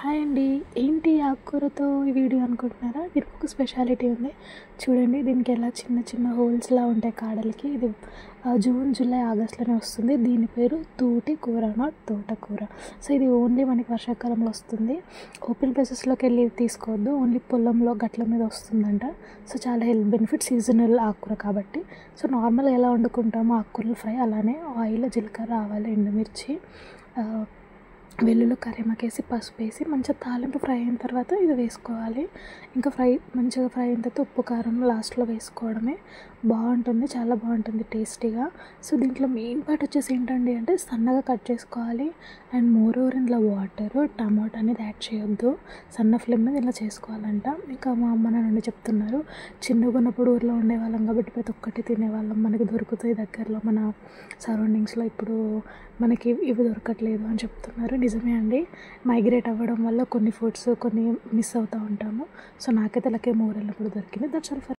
Hi అండి. ఏంటి ఆకుకూరతో ఈ వీడియో అనుకుంటున్నారా? దీనికి ఒక స్పెషాలిటీ ఉంది. చూడండి, దీనికి ఎలా చిన్న చిన్న హోల్స్‌లా ఉంటాయి కాడలకి. ఇది జూన్, జూలై, ఆగస్ట్‌లోనే వస్తుంది. దీని పేరు తూటి కూర, నాట్ తోటకూర. సో ఇది ఓన్లీ మనకి వర్షాకాలంలో వస్తుంది. ఓపెన్ ప్లేసెస్‌లోకి వెళ్ళి తీసుకోవద్దు. ఓన్లీ పొలంలో గట్ల మీద వస్తుందంట. సో చాలా హెల్త్ బెనిఫిట్, సీజనల్ ఆకుకూర కాబట్టి. సో నార్మల్గా ఎలా వండుకుంటామో ఆకుకూరలు ఫ్రై, అలానే ఆయిల్, జీలకర్ర, ఆవాలు, ఎండుమిర్చి, వెల్లుల్లి, కరివేపాకేసి, పసుపేసి మంచిగా తాలింపు ఫ్రై అయిన తర్వాత ఇది వేసుకోవాలి. ఇంకా మంచిగా ఫ్రై అయిన తర్వాత ఉప్పు, కారం లాస్ట్లో వేసుకోవడమే. బాగుంటుంది, చాలా బాగుంటుంది టేస్టీగా. సో దీంట్లో మెయిన్ పార్ట్ వచ్చేసి ఏంటండి అంటే సన్నగా కట్ చేసుకోవాలి. అండ్ మోర్ ఓవర్ ఇందులో వాటరు, టమాటో అనేది యాడ్ చేయొద్దు. సన్న ఫ్లేమ్ మీద ఇలా చేసుకోవాలంట. ఇంకా మా అమ్మ నాన్న చెప్తున్నారు, చిన్నగా ఉన్నప్పుడు ఊర్లో ఉండేవాళ్ళం కాబట్టి ప్రతి ఒక్కటి తినేవాళ్ళం. మనకి దొరుకుతాయి దగ్గరలో మన సరౌండింగ్స్లో. ఇప్పుడు మనకి ఇవి దొరకట్లేదు అని చెప్తున్నారు. నిజమే అండి. మైగ్రేట్ అవ్వడం వల్ల కొన్ని ఫుడ్స్ కొన్ని మిస్ అవుతూ ఉంటాము. సో నాకైతే లక్కీ ఊరు వెళ్ళినప్పుడు దొరికింది. That's all for